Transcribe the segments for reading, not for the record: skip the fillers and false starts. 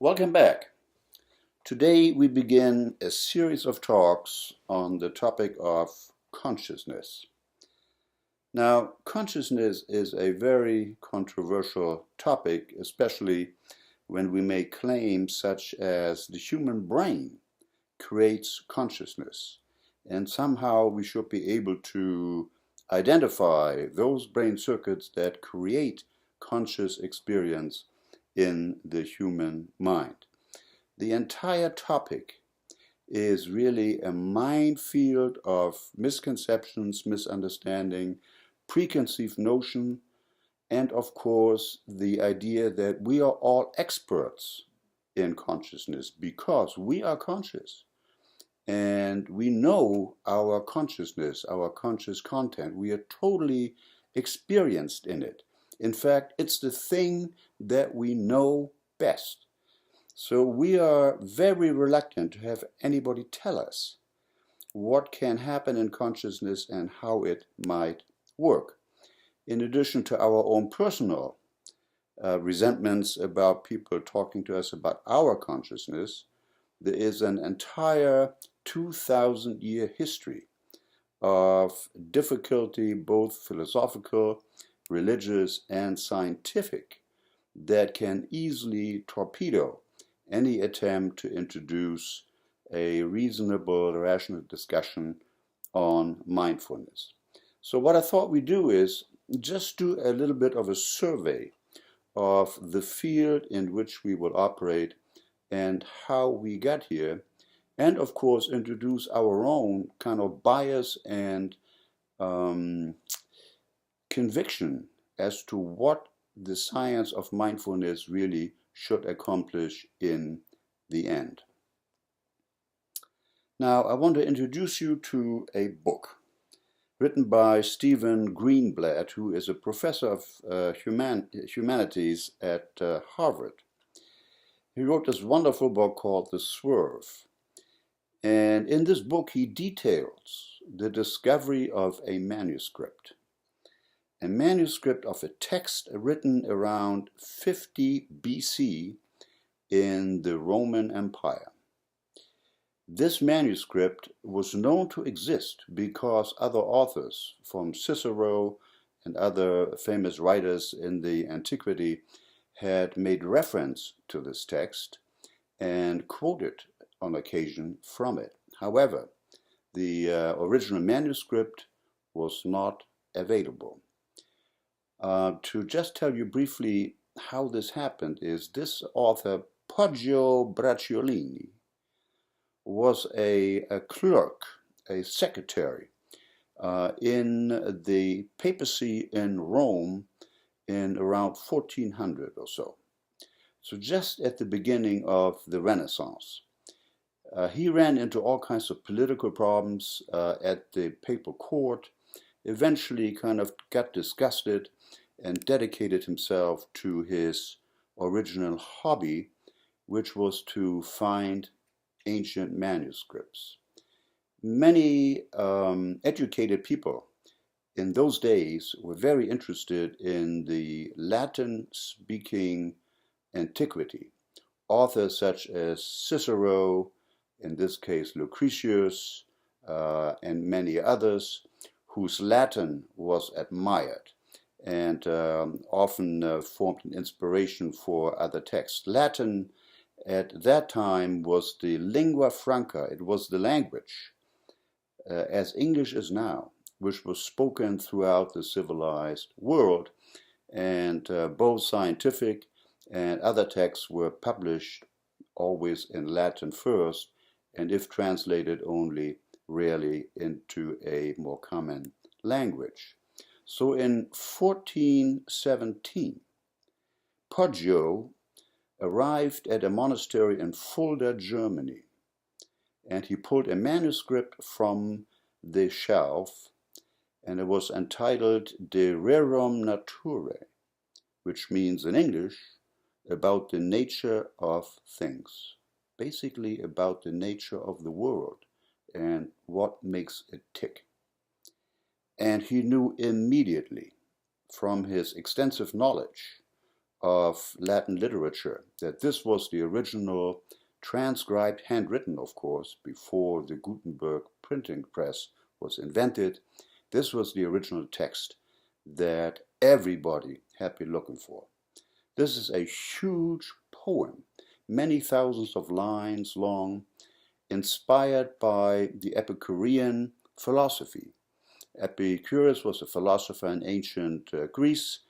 Welcome back. Today we begin a series of talks on the topic of consciousness. Now, consciousness is a very controversial topic, especially when we make claims such as the human brain creates consciousness, and somehow we should be able to identify those brain circuits that create conscious experience in the human mind. The entire topic is really a minefield of misconceptions, misunderstanding, preconceived notion, and of course the idea that we are all experts in consciousness because we are conscious and we know our consciousness, our conscious content. We are totally experienced in it. In fact, it's the thing that we know best. So we are very reluctant to have anybody tell us what can happen in consciousness and how it might work. In addition to our own personal resentments about people talking to us about our consciousness, there is an entire 2,000-year history of difficulty, both philosophical, religious, and scientific, that can easily torpedo any attempt to introduce a reasonable, rational discussion on mindfulness. So what I thought we'd do is just do a little bit of a survey of the field in which we will operate and how we got here, and of course introduce our own kind of bias and conviction as to what the science of mindfulness really should accomplish in the end. Now, I want to introduce you to a book written by Stephen Greenblatt, who is a professor of humanities at Harvard. He wrote this wonderful book called The Swerve. And in this book, he details the discovery of a manuscript of a text written around 50 BC in the Roman Empire. This manuscript was known to exist because other authors, from Cicero and other famous writers in the antiquity, had made reference to this text and quoted on occasion from it. However, the original manuscript was not available. To just tell you briefly how this happened is this author, Poggio Bracciolini, was a clerk, a secretary in the papacy in Rome in around 1400 or so. So just at the beginning of the Renaissance. He ran into all kinds of political problems at the papal court, eventually kind of got disgusted and dedicated himself to his original hobby, which was to find ancient manuscripts. Many educated people in those days were very interested in the Latin-speaking antiquity. Authors such as Cicero, in this case Lucretius, and many others, whose Latin was admired and often formed an inspiration for other texts. Latin at that time was the lingua franca, it was the language, as English is now, which was spoken throughout the civilized world, and both scientific and other texts were published always in Latin first, and if translated only rarely into a more common language. So in 1417, Poggio arrived at a monastery in Fulda, Germany, and he pulled a manuscript from the shelf, and it was entitled De Rerum Naturae, which means in English, about the nature of things, basically about the nature of the world and what makes it tick. And he knew immediately from his extensive knowledge of Latin literature, that this was the original transcribed, handwritten, of course, before the Gutenberg printing press was invented. This was the original text that everybody had been looking for. This is a huge poem, many thousands of lines long, inspired by the Epicurean philosophy. Epicurus was a philosopher in ancient Greece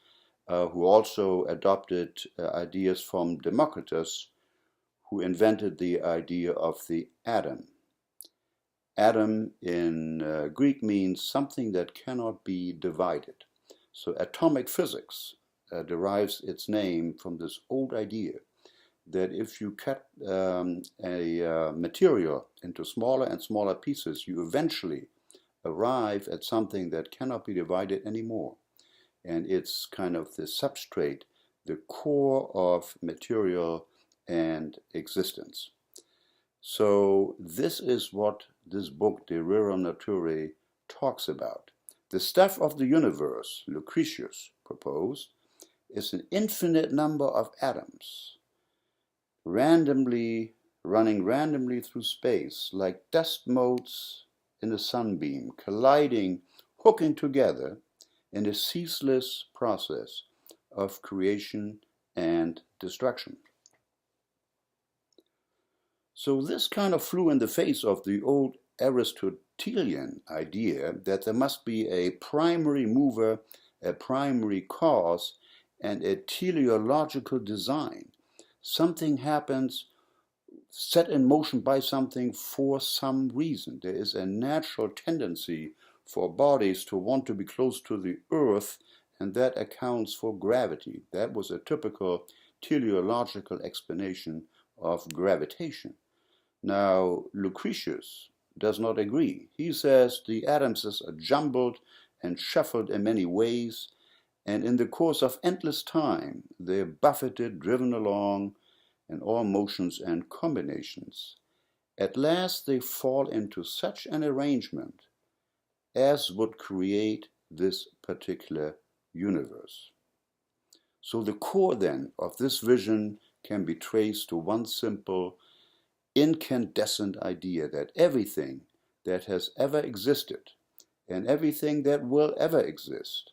who also adopted ideas from Democritus, who invented the idea of the atom. Atom in Greek means something that cannot be divided. So atomic physics derives its name from this old idea that if you cut a material into smaller and smaller pieces, you eventually arrive at something that cannot be divided anymore. And it's kind of the substrate, the core of material and existence. So this is what this book, De Rerum Naturae, talks about. The stuff of the universe, Lucretius proposed, is an infinite number of atoms, running randomly through space, like dust motes in a sunbeam, colliding, hooking together in a ceaseless process of creation and destruction. So this kind of flew in the face of the old Aristotelian idea that there must be a primary mover, a primary cause, and a teleological design. Something happens, set in motion by something for some reason. There is a natural tendency for bodies to want to be close to the earth, and that accounts for gravity. That was a typical teleological explanation of gravitation. Now, Lucretius does not agree. He says the atoms are jumbled and shuffled in many ways, and in the course of endless time, they are buffeted, driven along in all motions and combinations. At last they fall into such an arrangement as would create this particular universe. So the core then of this vision can be traced to one simple incandescent idea that everything that has ever existed and everything that will ever exist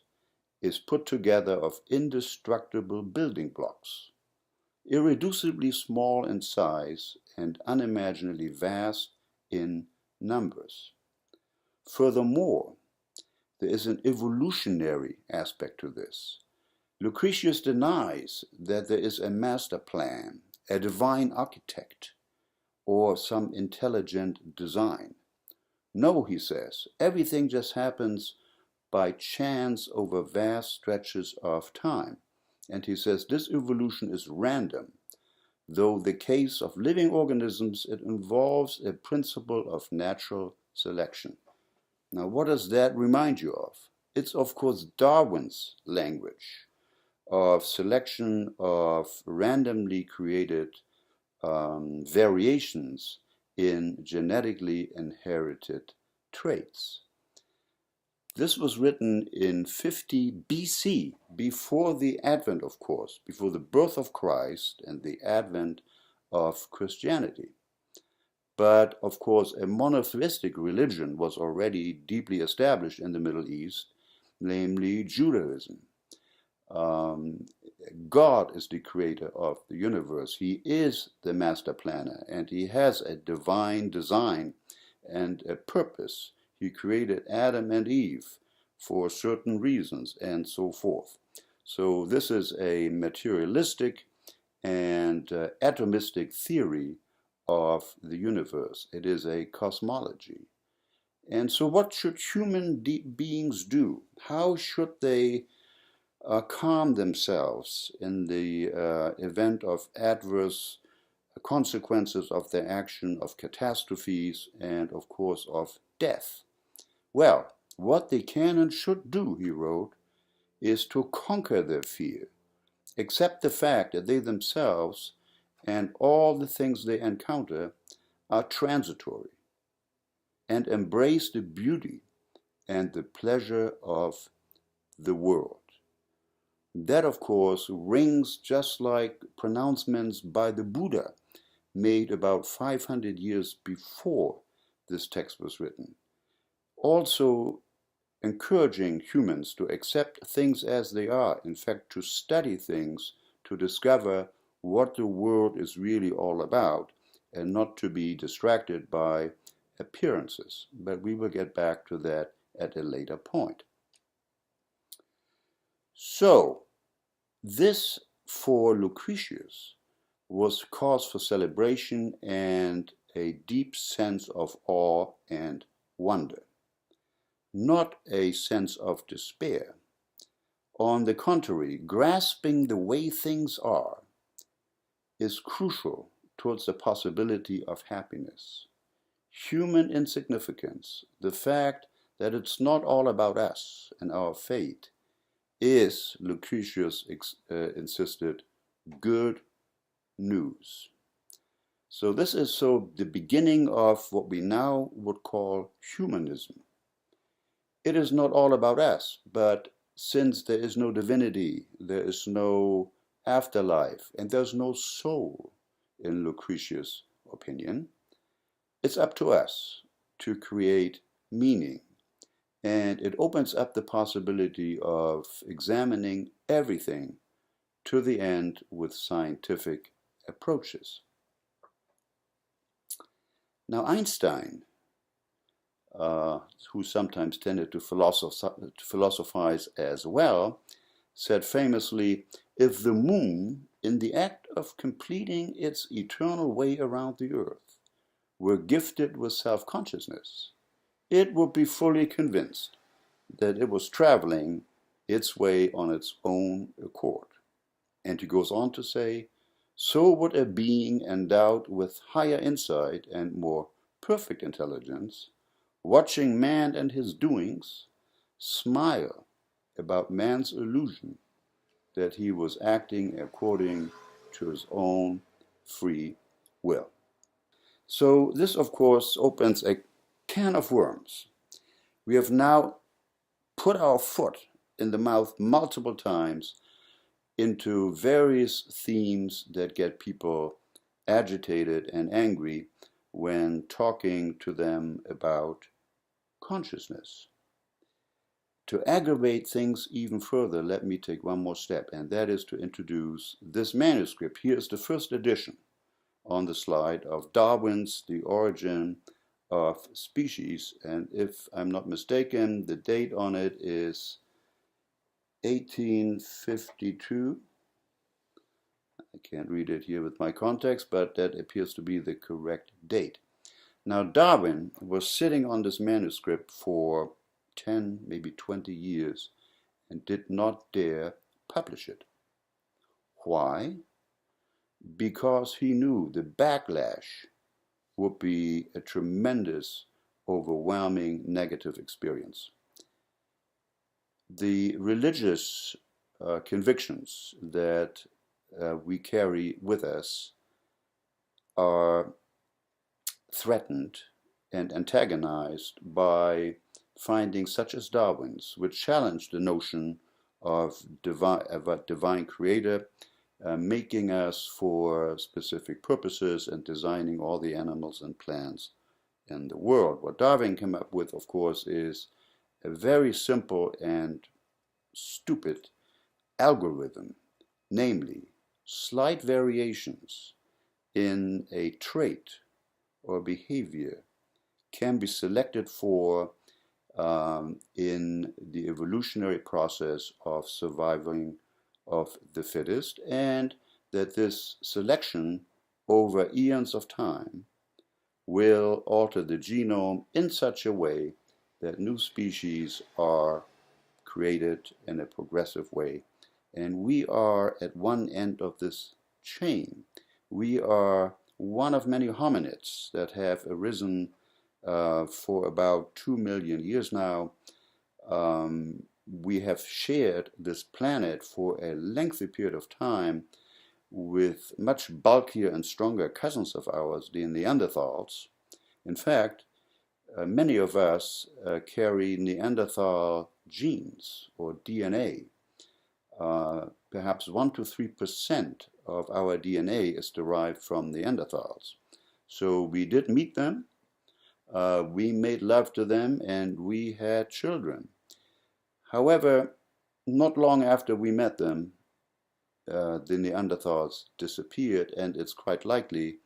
is put together of indestructible building blocks, irreducibly small in size and unimaginably vast in numbers. Furthermore, there is an evolutionary aspect to this. Lucretius denies that there is a master plan, a divine architect, or some intelligent design. No, he says, everything just happens by chance over vast stretches of time. And he says this evolution is random, though the case of living organisms, it involves a principle of natural selection. Now, what does that remind you of? It's, of course, Darwin's language of selection of randomly created variations in genetically inherited traits. This was written in 50 BC, before the advent, of course, before the birth of Christ and the advent of Christianity. But, of course, a monotheistic religion was already deeply established in the Middle East, namely Judaism. God is the creator of the universe. He is the master planner, and he has a divine design and a purpose. He created Adam and Eve for certain reasons, and so forth. So this is a materialistic and atomistic theory of the universe. It is a cosmology. And so what should human beings do? How should they calm themselves in the event of adverse consequences of their action, of catastrophes, and of course of death? Well, what they can and should do, he wrote, is to conquer their fear, accept the fact that they themselves and all the things they encounter are transitory, and embrace the beauty and the pleasure of the world. That, of course, rings just like pronouncements by the Buddha made about 500 years before this text was written. Also encouraging humans to accept things as they are, in fact, to study things, to discover what the world is really all about, and not to be distracted by appearances. But we will get back to that at a later point. So, this for Lucretius was cause for celebration and a deep sense of awe and wonder, not a sense of despair. On the contrary, grasping the way things are is crucial towards the possibility of happiness. Human insignificance, the fact that it's not all about us and our fate, is, Lucretius insisted, good news. So this is the beginning of what we now would call humanism. It is not all about us, but since there is no divinity, there is no afterlife, and there's no soul, in Lucretius' opinion, it's up to us to create meaning. And it opens up the possibility of examining everything to the end with scientific approaches. Now, Einstein, who sometimes tended to philosophize as well, said famously, if the moon, in the act of completing its eternal way around the earth, were gifted with self-consciousness, it would be fully convinced that it was traveling its way on its own accord. And he goes on to say, so would a being endowed with higher insight and more perfect intelligence, watching man and his doings, smile about man's illusion that he was acting according to his own free will. So this, of course, opens a can of worms. We have now put our foot in the mouth multiple times into various themes that get people agitated and angry when talking to them about consciousness. To aggravate things even further, let me take one more step, and that is to introduce this manuscript. Here is the first edition on the slide of Darwin's The Origin of Species, and if I'm not mistaken, the date on it is 1852. I can't read it here with my context, but that appears to be the correct date. Now, Darwin was sitting on this manuscript for 10, maybe 20 years and did not dare publish it. Why? Because he knew the backlash would be a tremendous, overwhelming negative experience. The religious convictions that we carry with us are threatened and antagonized by findings such as Darwin's, which challenge the notion of a divine creator making us for specific purposes and designing all the animals and plants in the world. What Darwin came up with, of course, is a very simple and stupid algorithm, namely slight variations in a trait or behavior can be selected for in the evolutionary process of surviving of the fittest, and that this selection over eons of time will alter the genome in such a way that new species are created in a progressive way. And we are at one end of this chain. We are one of many hominids that have arisen for about 2 million years now. We have shared this planet for a lengthy period of time with much bulkier and stronger cousins of ours, the Neanderthals. In fact, many of us carry Neanderthal genes or DNA. perhaps 1 to 3% of our DNA is derived from Neanderthals. So we did meet them, we made love to them, and we had children. However, not long after we met them, the Neanderthals disappeared, and it's quite likely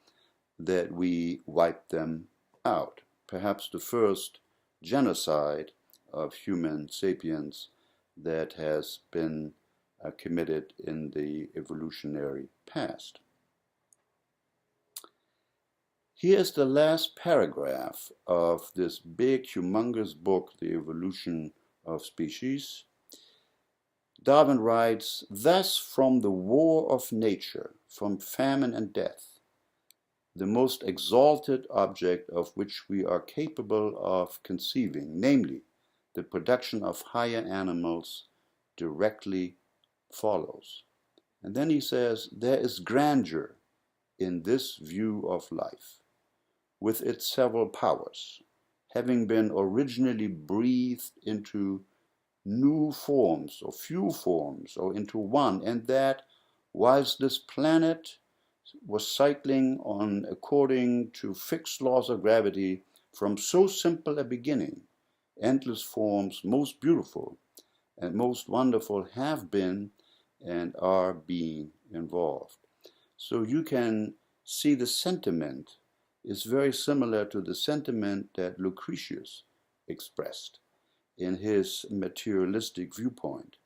that we wiped them out. Perhaps the first genocide of human sapiens that has been committed in the evolutionary past. Here's the last paragraph of this big, humongous book, The Evolution of Species. Darwin writes, "Thus from the war of nature, from famine and death, the most exalted object of which we are capable of conceiving, namely, the production of higher animals, directly follows." And then he says, "There is grandeur in this view of life, with its several powers, having been originally breathed into new forms, or few forms, or into one, and that whilst this planet was cycling on according to fixed laws of gravity from so simple a beginning, endless forms, most beautiful and most wonderful, have been and are being involved." So you can see the sentiment is very similar to the sentiment that Lucretius expressed in his materialistic viewpoint.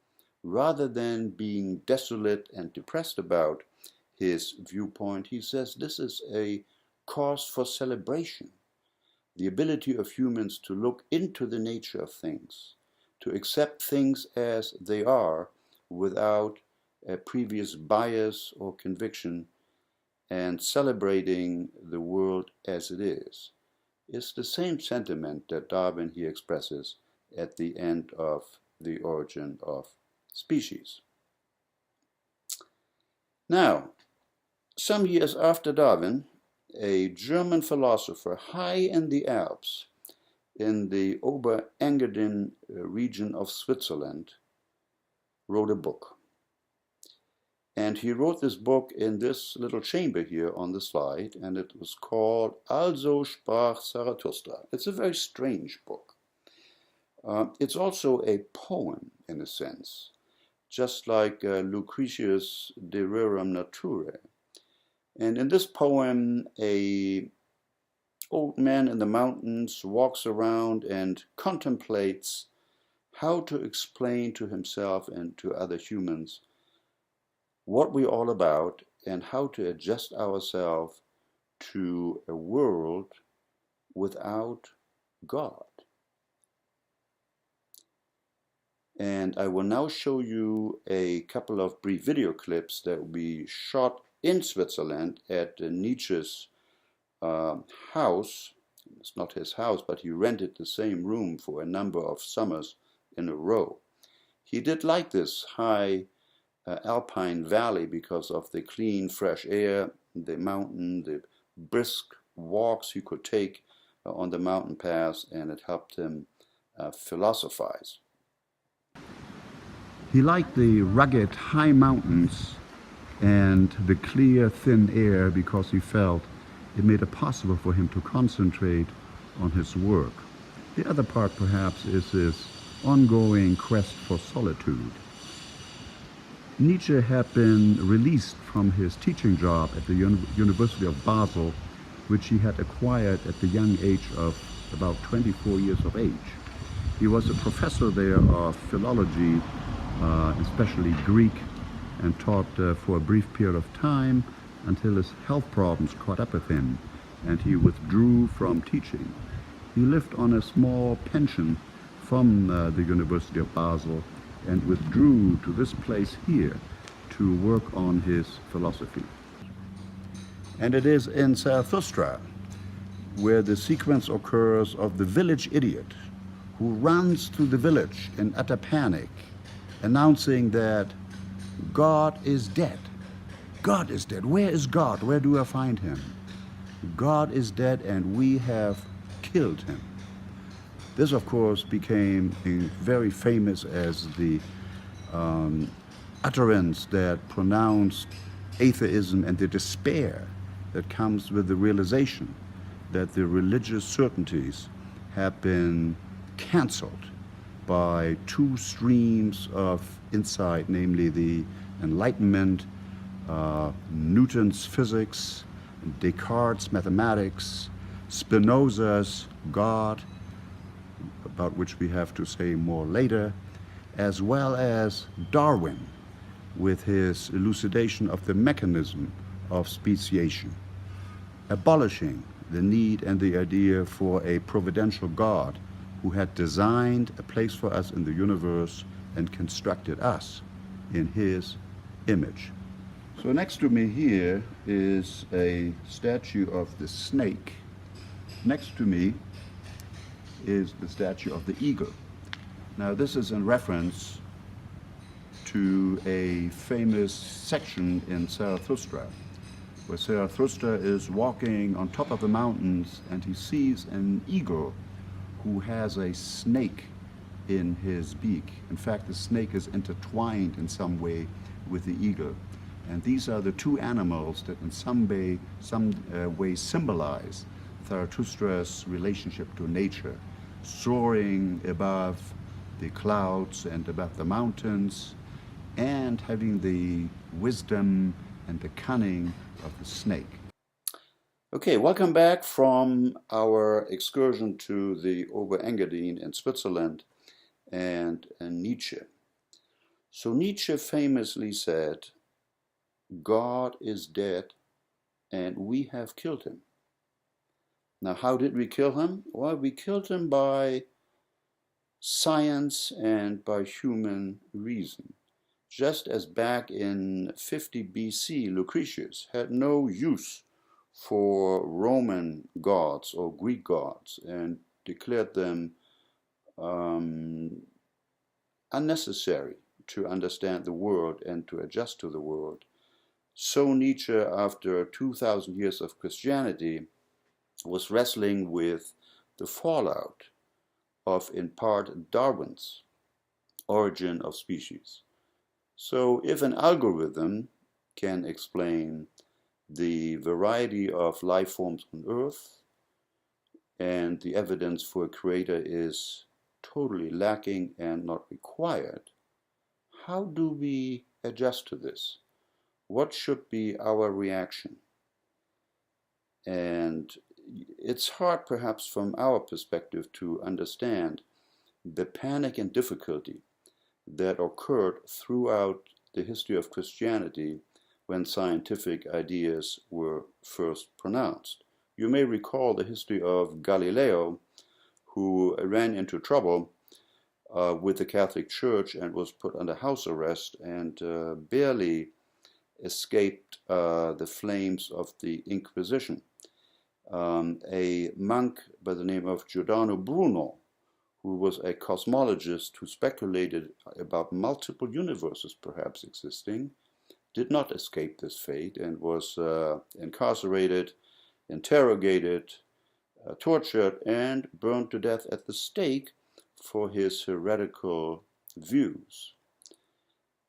Rather than being desolate and depressed about his viewpoint, he says this is a cause for celebration. The ability of humans to look into the nature of things, to accept things as they are without a previous bias or conviction, and celebrating the world as it is the same sentiment that Darwin here expresses at the end of The Origin of Species. Now, some years after Darwin, a German philosopher high in the Alps, in the Oberengadin region of Switzerland, wrote a book. And he wrote this book in this little chamber here on the slide, and it was called Also sprach Zarathustra. It's a very strange book. It's also a poem, in a sense, just like Lucretius' De Rerum Naturae. And in this poem, a old man in the mountains walks around and contemplates how to explain to himself and to other humans what we're all about and how to adjust ourselves to a world without God. And I will now show you a couple of brief video clips that we shot in Switzerland at Nietzsche's house. It's not his house, but he rented the same room for a number of summers in a row. He did like this high alpine valley because of the clean, fresh air, the mountain, the brisk walks he could take on the mountain paths, and it helped him philosophize. He liked the rugged high mountains and the clear, thin air because he felt it made it possible for him to concentrate on his work. The other part, perhaps, is his ongoing quest for solitude. Nietzsche had been released from his teaching job at the University of Basel, which he had acquired at the young age of about 24 years of age. He was a professor there of philology, especially Greek, and taught for a brief period of time until his health problems caught up with him and he withdrew from teaching. He lived on a small pension from the University of Basel and withdrew to this place here to work on his philosophy. And it is in Zarathustra where the sequence occurs of the village idiot who runs through the village in utter panic, announcing that God is dead. God is dead. Where is God? Where do I find him? God is dead and we have killed him. This, of course, became very famous as the utterance that pronounced atheism and the despair that comes with the realization that the religious certainties have been canceled by two streams of insight, namely the Enlightenment, Newton's physics, Descartes' mathematics, Spinoza's God, about which we have to say more later, as well as Darwin with his elucidation of the mechanism of speciation, abolishing the need and the idea for a providential God who had designed a place for us in the universe and constructed us in his image. So next to me here is a statue of the snake. Next to me is the statue of the eagle. Now this is in reference to a famous section in Zarathustra, where Zarathustra is walking on top of the mountains and he sees an eagle who has a snake in his beak. In fact, the snake is intertwined in some way with the eagle. And these are the two animals that in some way symbolize Zarathustra's relationship to nature, soaring above the clouds and above the mountains, and having the wisdom and the cunning of the snake. Okay, welcome back from our excursion to the Oberengadin in Switzerland and Nietzsche. So Nietzsche famously said, God is dead and we have killed him. Now, how did we kill him? Well, we killed him by science and by human reason. Just as back in 50 BC, Lucretius had no use for Roman gods or Greek gods and declared them unnecessary to understand the world and to adjust to the world. So Nietzsche, after 2,000 years of Christianity, was wrestling with the fallout of, in part, Darwin's Origin of Species. So if an algorithm can explain the variety of life forms on Earth and the evidence for a creator is totally lacking and not required, how do we adjust to this? What should be our reaction? And it's hard, perhaps from our perspective, to understand the panic and difficulty that occurred throughout the history of Christianity when scientific ideas were first pronounced. You may recall the history of Galileo, who ran into trouble with the Catholic Church and was put under house arrest and barely escaped the flames of the Inquisition. A monk by the name of Giordano Bruno, who was a cosmologist who speculated about multiple universes perhaps existing, did not escape this fate and was incarcerated, interrogated, tortured, and burned to death at the stake for his heretical views.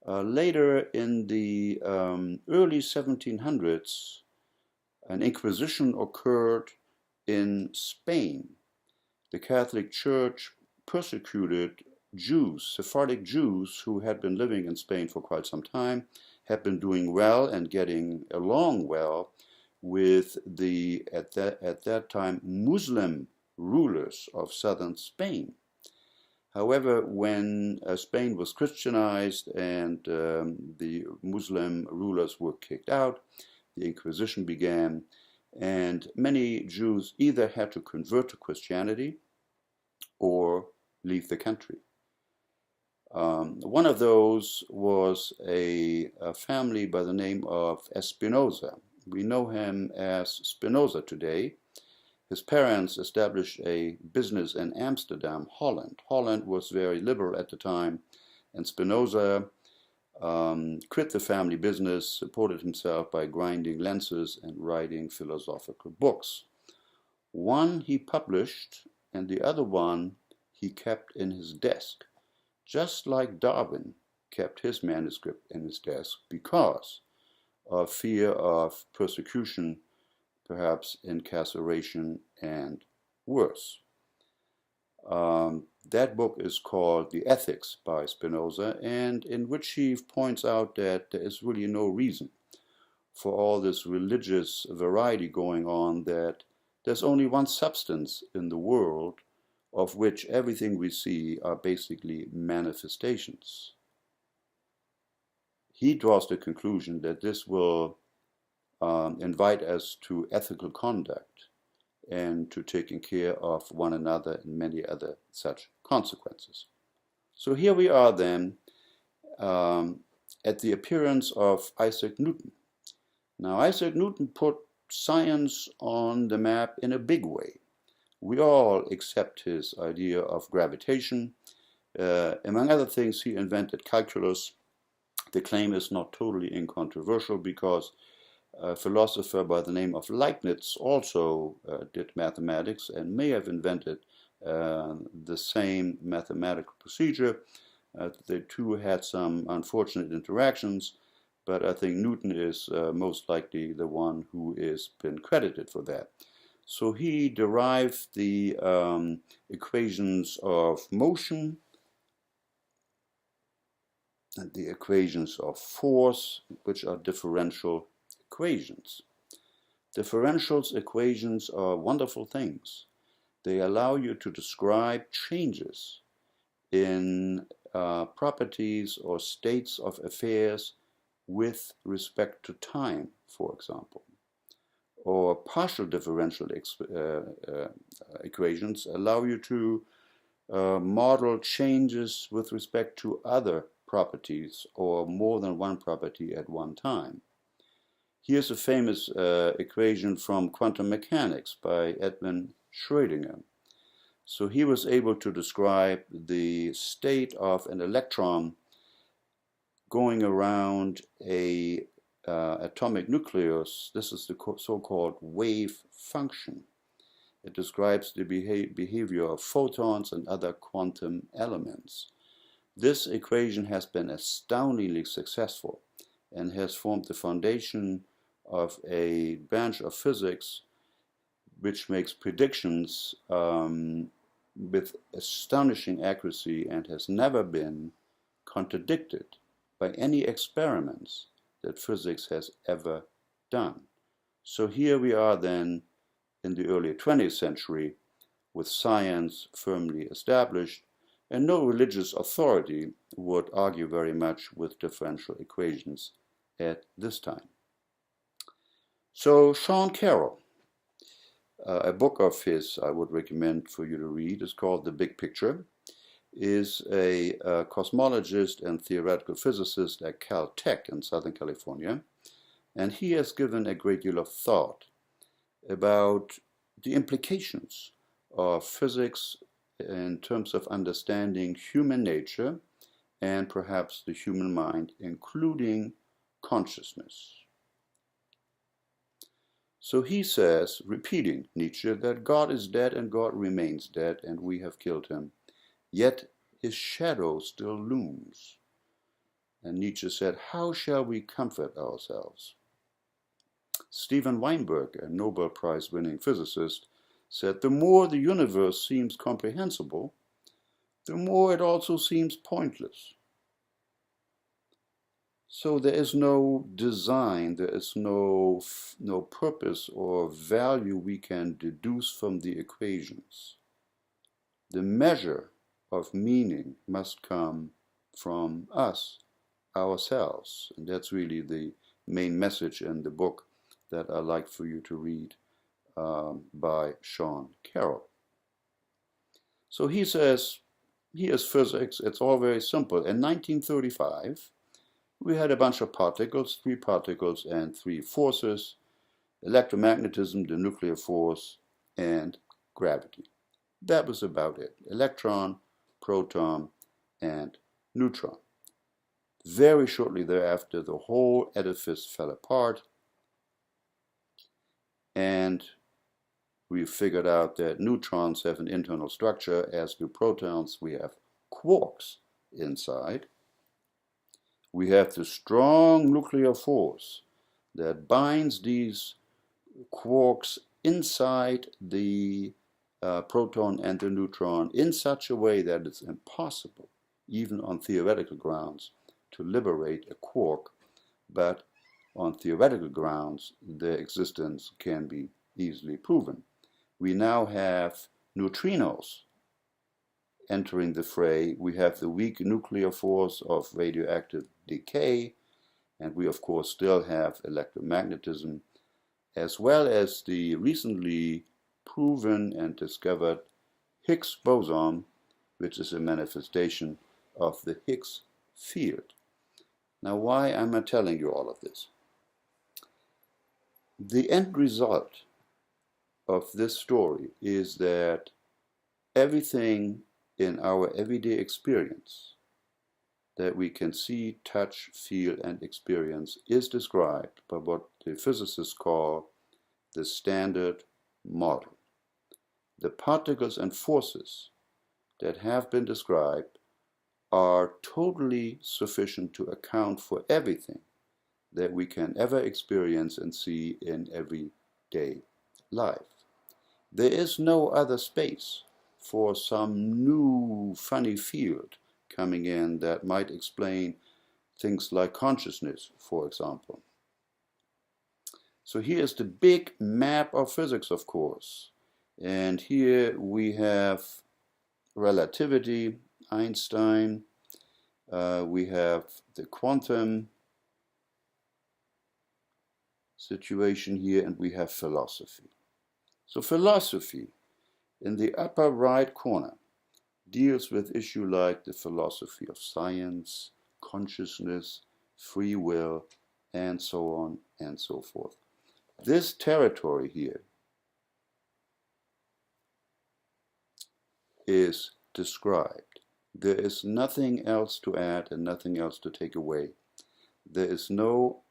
Later in the early 1700s, an inquisition occurred in Spain. The Catholic Church persecuted Jews, Sephardic Jews, who had been living in Spain for quite some time, had been doing well and getting along well with the, at that time, Muslim rulers of southern Spain. However, when Spain was Christianized and the Muslim rulers were kicked out, the Inquisition began, and many Jews either had to convert to Christianity or leave the country. One of those was a family by the name of Espinosa. We know him as Spinoza today. His parents established a business in Amsterdam, Holland. Holland was very liberal at the time, and Spinoza quit the family business, supported himself by grinding lenses and writing philosophical books. One he published, and the other one he kept in his desk, just like Darwin kept his manuscript in his desk because of fear of persecution, perhaps incarceration, and worse. That book is called The Ethics by Spinoza, and in which he points out that there is really no reason for all this religious variety going on, that there's only one substance in the world of which everything we see are basically manifestations. He draws the conclusion that this will invite us to ethical conduct and to taking care of one another and many other such consequences. So here we are then at the appearance of Isaac Newton. Now, Isaac Newton put science on the map in a big way. We all accept his idea of gravitation. Among other things, he invented calculus. The claim is not totally incontroversial because a philosopher by the name of Leibniz also did mathematics and may have invented the same mathematical procedure. The two had some unfortunate interactions, but I think Newton is most likely the one who is been credited for that. So he derived the equations of motion and the equations of force, which are differential equations. Differential equations are wonderful things. They allow you to describe changes in properties or states of affairs with respect to time, for example. Or partial differential equations allow you to model changes with respect to other properties or more than one property at one time. Here's a famous equation from quantum mechanics by Edwin Schrödinger. So he was able to describe the state of an electron going around a atomic nucleus. This is the so-called wave function. It describes the behavior of photons and other quantum elements. This equation has been astoundingly successful and has formed the foundation of a branch of physics which makes predictions with astonishing accuracy and has never been contradicted by any experiments that physics has ever done. So here we are then in the early 20th century with science firmly established, and no religious authority would argue very much with differential equations at this time. So Sean Carroll, a book of his I would recommend for you to read, is called The Big Picture, is a cosmologist and theoretical physicist at Caltech in Southern California, and he has given a great deal of thought about the implications of physics in terms of understanding human nature and perhaps the human mind, including consciousness. So he says, repeating Nietzsche, that God is dead and God remains dead and we have killed him, yet his shadow still looms. And Nietzsche said, how shall we comfort ourselves? Steven Weinberg, a Nobel Prize-winning physicist, said, the more the universe seems comprehensible, the more it also seems pointless. So there is no design, there is no purpose or value we can deduce from the equations. The measure of meaning must come from us, ourselves. And that's really the main message in the book that I'd like for you to read by Sean Carroll. So he says, here's physics, it's all very simple. In 1935, we had a bunch of particles, 3 particles and 3 forces: electromagnetism, the nuclear force, and gravity. That was about it. Electron, proton, and neutron. Very shortly thereafter, the whole edifice fell apart, and we figured out that neutrons have an internal structure, as do protons. We have quarks inside. We have the strong nuclear force that binds these quarks inside the proton and the neutron in such a way that it's impossible, even on theoretical grounds, to liberate a quark, but on theoretical grounds, their existence can be easily proven. We now have neutrinos entering the fray. We have the weak nuclear force of radioactive decay, and we of course still have electromagnetism, as well as the recently proven and discovered Higgs boson, which is a manifestation of the Higgs field. Now, why am I telling you all of this? The end result of this story is that everything in our everyday experience that we can see, touch, feel, and experience is described by what the physicists call the Standard Model. The particles and forces that have been described are totally sufficient to account for everything that we can ever experience and see in everyday life. There is no other space for some new funny field coming in that might explain things like consciousness, for example. So here's the big map of physics, of course. And here we have relativity, Einstein. We have the quantum situation here, and we have philosophy. So philosophy, in the upper right corner, deals with issues like the philosophy of science, consciousness, free will, and so on and so forth. This territory here is described. There is nothing else to add and nothing else to take away. There is no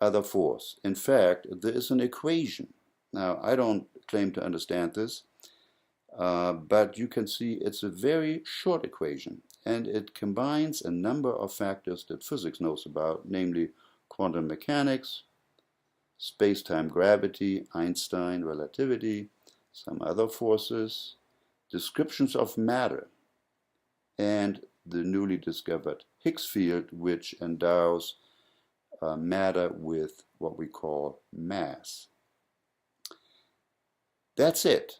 other force. In fact, there is an equation. Now, I don't claim to understand this, but you can see it's a very short equation, and it combines a number of factors that physics knows about, namely quantum mechanics, space-time gravity, Einstein, relativity, some other forces, descriptions of matter, and the newly discovered Higgs field, which endows matter with what we call mass. That's it.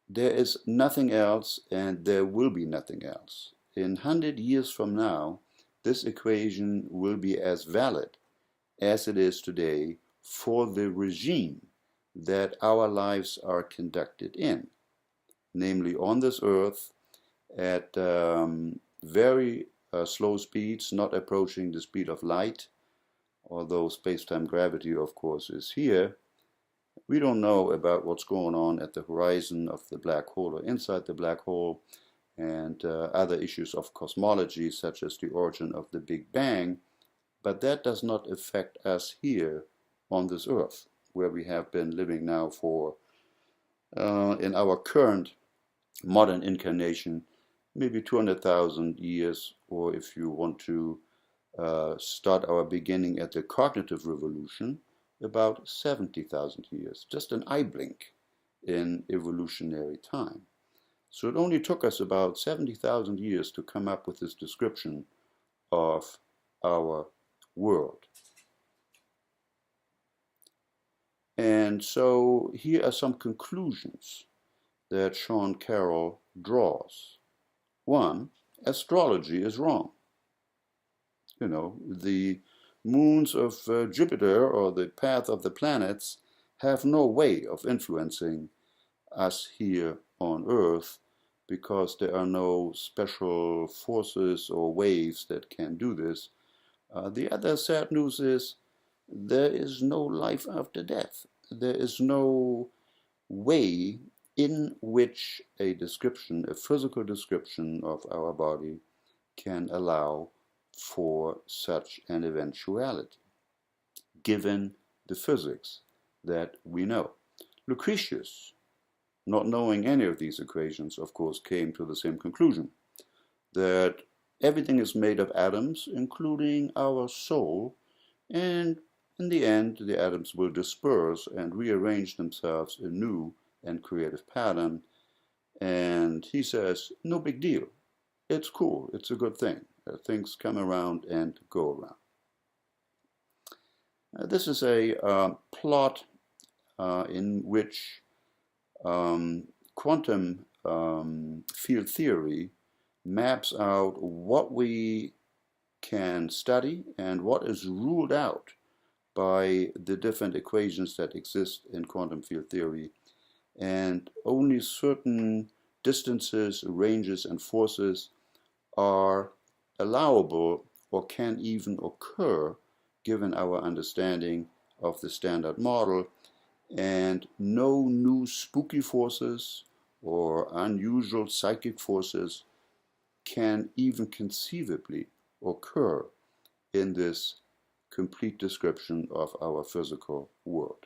There is nothing else, and there will be nothing else. In 100 years from now, this equation will be as valid as it is today for the regime that our lives are conducted in, namely on this earth at very slow speeds, not approaching the speed of light, although space-time gravity, of course, is here. We don't know about what's going on at the horizon of the black hole or inside the black hole, and other issues of cosmology, such as the origin of the Big Bang, but that does not affect us here on this earth, where we have been living now for, in our current modern incarnation, maybe 200,000 years, or if you want to start our beginning at the cognitive revolution, about 70,000 years, just an eye blink in evolutionary time. So it only took us about 70,000 years to come up with this description of our world. And so here are some conclusions that Sean Carroll draws. One, astrology is wrong. You know, the moons of Jupiter or the path of the planets have no way of influencing us here on Earth because there are no special forces or waves that can do this. The other sad news is there is no life after death. There is no way in which a description, a physical description of our body can allow for such an eventuality, given the physics that we know. Lucretius, not knowing any of these equations, of course, came to the same conclusion, that everything is made of atoms, including our soul, and in the end, the atoms will disperse and rearrange themselves in new and creative pattern. And he says, no big deal. It's cool. It's a good thing. Things come around and go around. This is a plot in which quantum field theory maps out what we can study and what is ruled out by the different equations that exist in quantum field theory. And only certain distances, ranges, and forces are allowable or can even occur given our understanding of the Standard Model, and no new spooky forces or unusual psychic forces can even conceivably occur in this complete description of our physical world.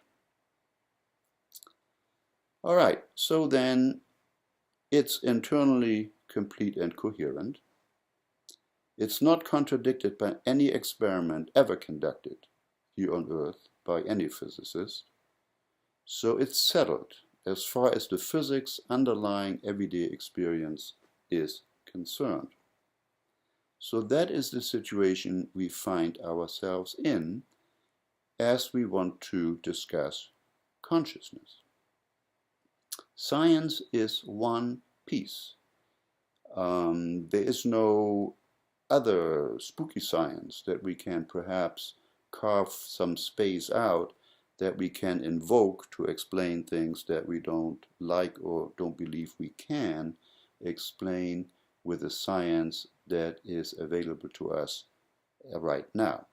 All right, so then it's internally complete and coherent. It's not contradicted by any experiment ever conducted here on Earth by any physicist. So it's settled as far as the physics underlying everyday experience is concerned. So that is the situation we find ourselves in as we want to discuss consciousness. Science is one piece. There is no other spooky science that we can perhaps carve some space out that we can invoke to explain things that we don't like or don't believe we can explain with the science that is available to us right now.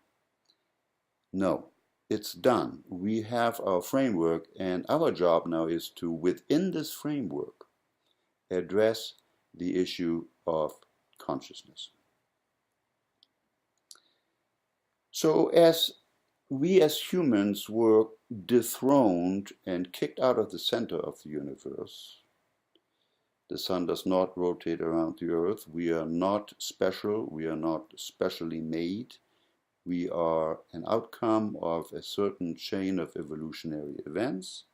No, it's done. We have our framework, and our job now is to, within this framework, address the issue of consciousness. So as we as humans were dethroned and kicked out of the center of the universe, the sun does not rotate around the earth. We are not special. We are not specially made. We are an outcome of a certain chain of evolutionary events.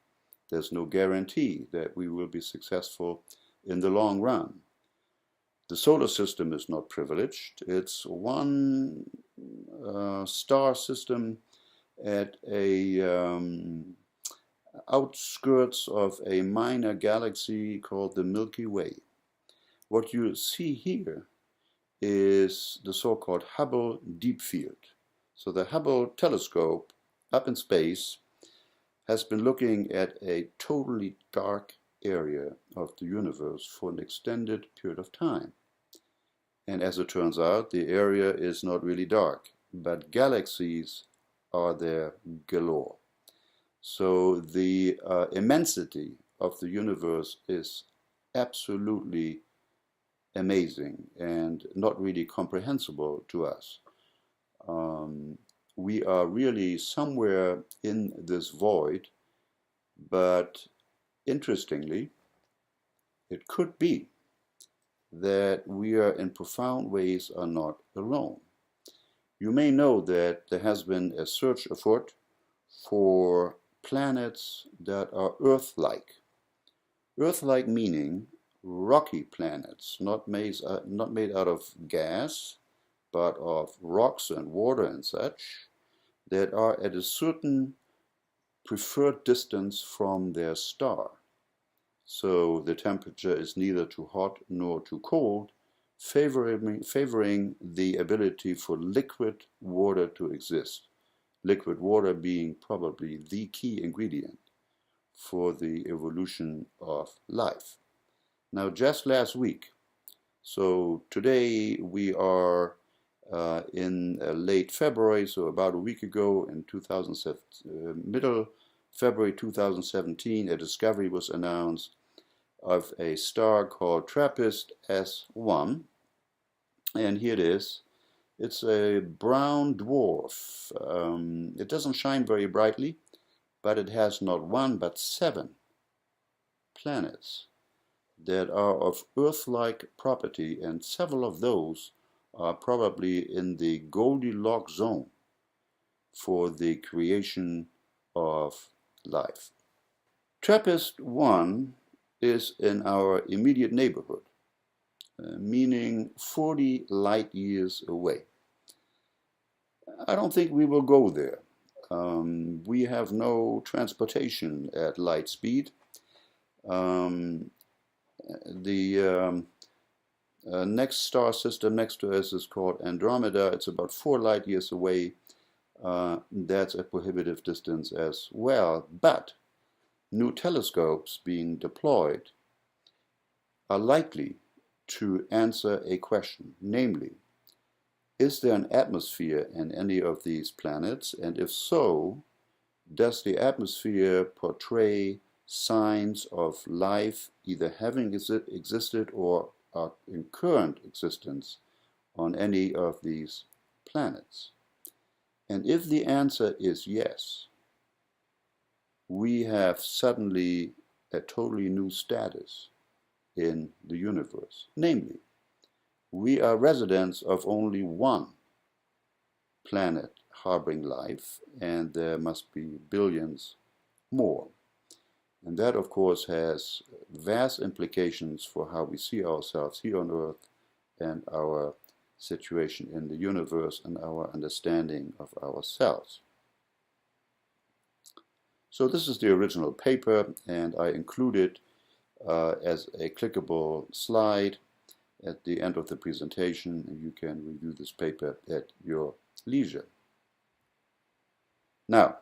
There's no guarantee that we will be successful in the long run. The solar system is not privileged. It's one star system at a outskirts of a minor galaxy called the Milky Way. What you see here is the so-called Hubble Deep Field. So the Hubble telescope up in space has been looking at a totally dark area of the universe for an extended period of time. And as it turns out, the area is not really dark, but galaxies are there galore. So the immensity of the universe is absolutely amazing and not really comprehensible to us. We are really somewhere in this void, but interestingly, it could be that we are in profound ways are not alone. You may know that there has been a search afoot for planets that are Earth-like. Earth-like meaning rocky planets, not made out of gas, but of rocks and water and such, that are at a certain preferred distance from their star. So the temperature is neither too hot nor too cold, favoring the ability for liquid water to exist. Liquid water being probably the key ingredient for the evolution of life. Now, just last week, so today we are in late February, so about a week ago in middle February 2017, a discovery was announced of a star called TRAPPIST-S1, and here it is. It's a brown dwarf. It doesn't shine very brightly, but it has not one but 7 planets that are of Earth-like property, and several of those are probably in the Goldilocks zone for the creation of life. TRAPPIST-1 is in our immediate neighborhood, meaning 40 light years away. I don't think we will go there. We have no transportation at light speed. The next star system next to us is called Andromeda. It's about 4 light years away. That's a prohibitive distance as well. But new telescopes being deployed are likely to answer a question, namely, is there an atmosphere in any of these planets? And if so, does the atmosphere portray signs of life either having existed or are in current existence on any of these planets? And if the answer is yes, we have suddenly a totally new status in the universe. Namely, we are residents of only one planet harboring life, and there must be billions more. And that, of course, has vast implications for how we see ourselves here on Earth and our situation in the universe and our understanding of ourselves. So this is the original paper, and I included as a clickable slide at the end of the presentation, and you can review this paper at your leisure. Now,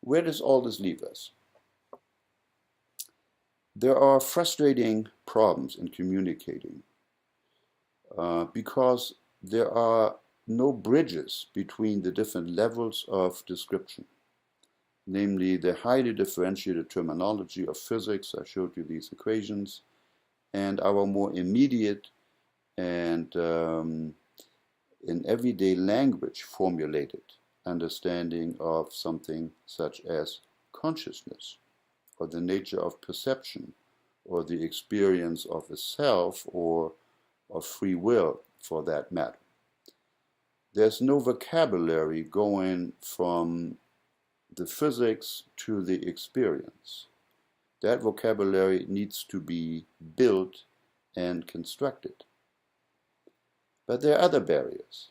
where does all this leave us? There are frustrating problems in communicating because there are no bridges between the different levels of description, namely the highly differentiated terminology of physics. I showed you these equations, and our more immediate and in everyday language formulated understanding of something such as consciousness, or the nature of perception, or the experience of a self, or of free will for that matter. There's no vocabulary going from the physics to the experience. That vocabulary needs to be built and constructed. But there are other barriers,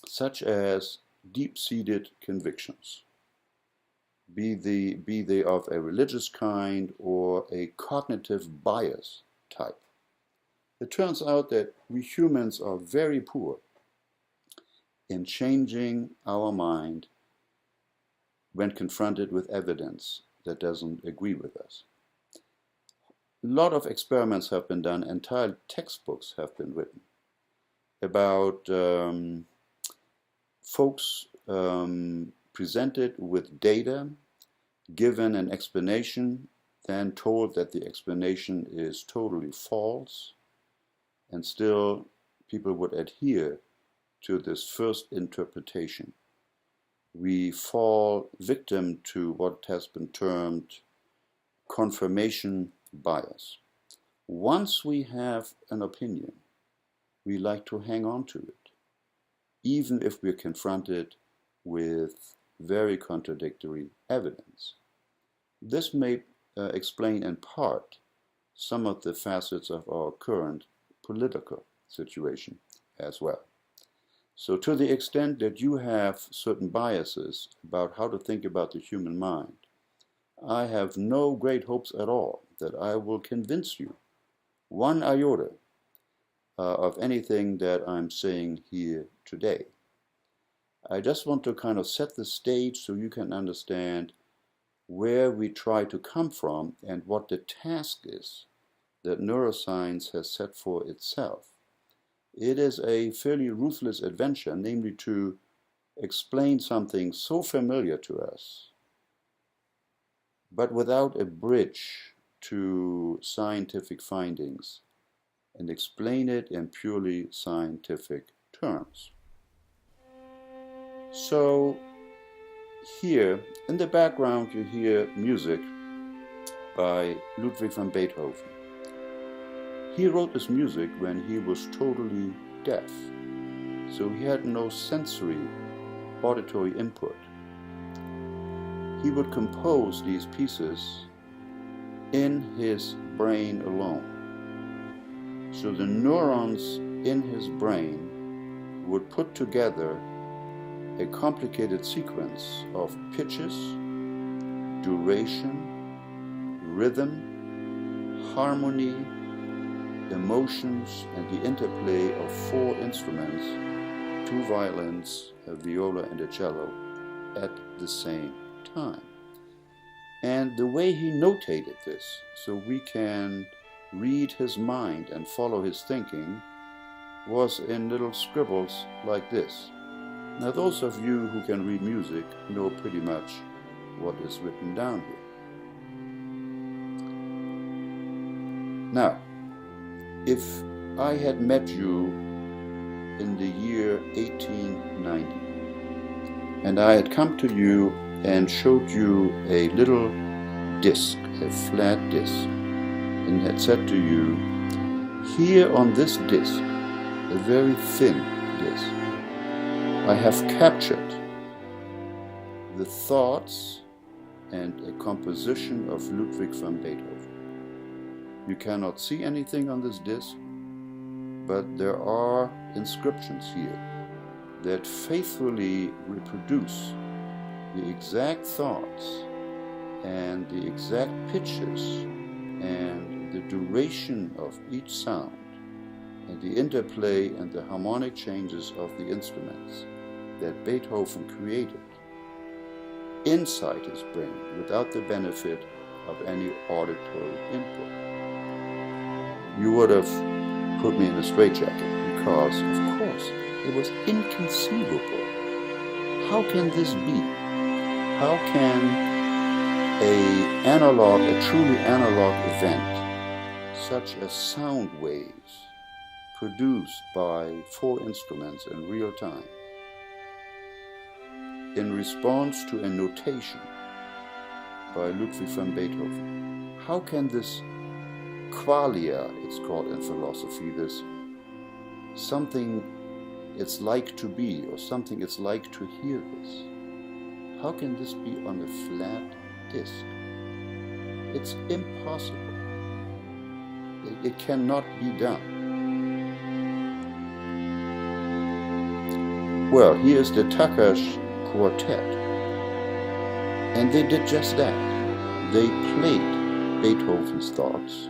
such as deep-seated convictions, be they of a religious kind or a cognitive bias type. It turns out that we humans are very poor in changing our mind when confronted with evidence that doesn't agree with us. A lot of experiments have been done, entire textbooks have been written about folks presented with data, given an explanation, then told that the explanation is totally false, and still people would adhere to this first interpretation. We fall victim to what has been termed confirmation bias. Once we have an opinion, we like to hang on to it, even if we're confronted with very contradictory evidence. This may explain in part some of the facets of our current political situation as well. So to the extent that you have certain biases about how to think about the human mind, I have no great hopes at all that I will convince you one iota of anything that I'm saying here today. I just want to kind of set the stage so you can understand where we try to come from and what the task is that neuroscience has set for itself. It is a fairly ruthless adventure, namely to explain something so familiar to us, but without a bridge to scientific findings, and explain it in purely scientific terms. So here in the background you hear music by Ludwig van Beethoven. He wrote this music when he was totally deaf. so he had no sensory auditory input. He would compose these pieces in his brain alone. So the neurons in his brain would put together a complicated sequence of pitches, duration, rhythm, harmony, emotions, and the interplay of 4 instruments, 2 violins, a viola, and a cello, at the same time. And the way he notated this, so we can read his mind and follow his thinking, was in little scribbles like this. Now those of you who can read music know pretty much what is written down here. Now, if I had met you in the year 1890, and I had come to you and showed you a little disc, a flat disc, and had said to you, here on this disc, a very thin disc, I have captured the thoughts and a composition of Ludwig van Beethoven. You cannot see anything on this disc, but there are inscriptions here that faithfully reproduce the exact thoughts and the exact pitches and the duration of each sound and the interplay and the harmonic changes of the instruments that Beethoven created inside his brain without the benefit of any auditory input. You would have put me in a straitjacket because, of course, it was inconceivable. How can this be? How can a truly analog event, such as sound waves, produced by 4 instruments in real time, in response to a notation by Ludwig van Beethoven, how can this qualia, it's called in philosophy, this something it's like to be, or something it's like to hear this, how can this be on a flat disc? It's impossible. It cannot be done. Well, here's the Takács Quartet, and they did just that. They played Beethoven's thoughts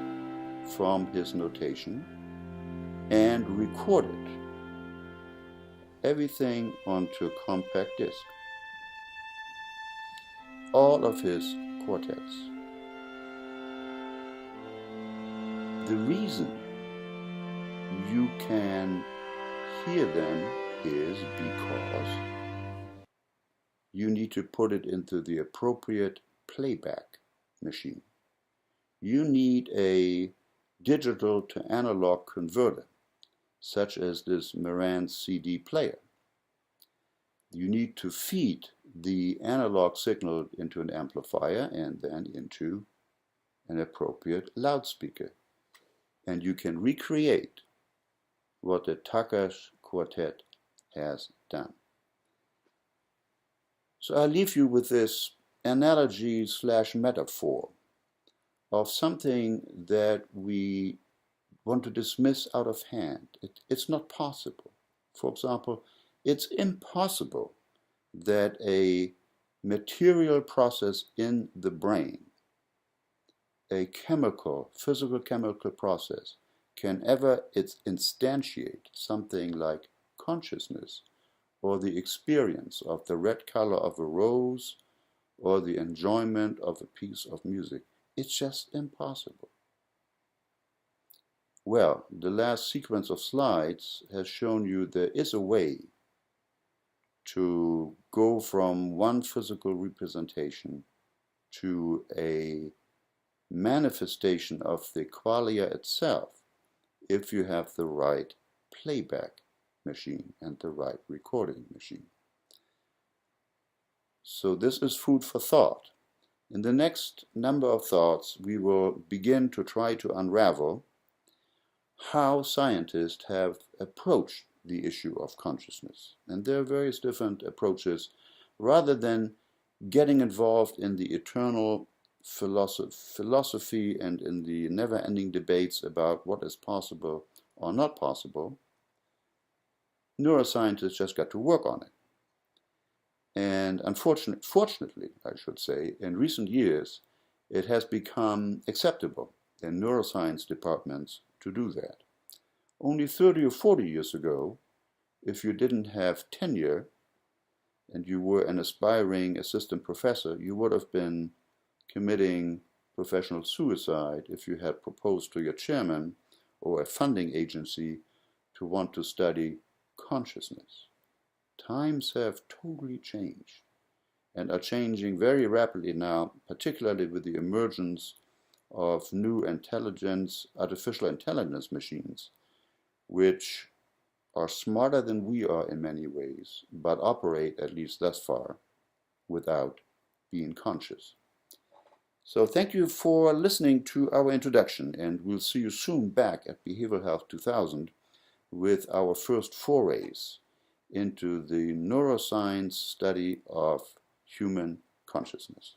from his notation and recorded everything onto a compact disc. All of his quartets. The reason you can hear them is because you need to put it into the appropriate playback machine. You need a digital to analog converter, such as this Marantz CD player. You need to feed the analog signal into an amplifier and then into an appropriate loudspeaker. And you can recreate what the Takács Quartet has done. So I leave you with this analogy / metaphor of something that we want to dismiss out of hand. It's not possible. For example, it's impossible that a material process in the brain, a physical chemical process, can ever instantiate something like consciousness or the experience of the red color of a rose or the enjoyment of a piece of music. It's just impossible. Well, the last sequence of slides has shown you there is a way to go from one physical representation to a manifestation of the qualia itself if you have the right playback machine and the right recording machine. So this is food for thought. In the next number of thoughts, we will begin to try to unravel how scientists have approached the issue of consciousness. And there are various different approaches. Rather than getting involved in the eternal philosophy and in the never-ending debates about what is possible or not possible, neuroscientists just got to work on it. And fortunately, I should say, in recent years, it has become acceptable in neuroscience departments to do that. Only 30 or 40 years ago, if you didn't have tenure and you were an aspiring assistant professor, you would have been committing professional suicide if you had proposed to your chairman or a funding agency to want to study consciousness. Times have totally changed and are changing very rapidly now, particularly with the emergence of new artificial intelligence machines, which are smarter than we are in many ways, but operate, at least thus far, without being conscious. So thank you for listening to our introduction, and we'll see you soon back at Behavioral Health 2000 with our first forays into the neuroscience study of human consciousness.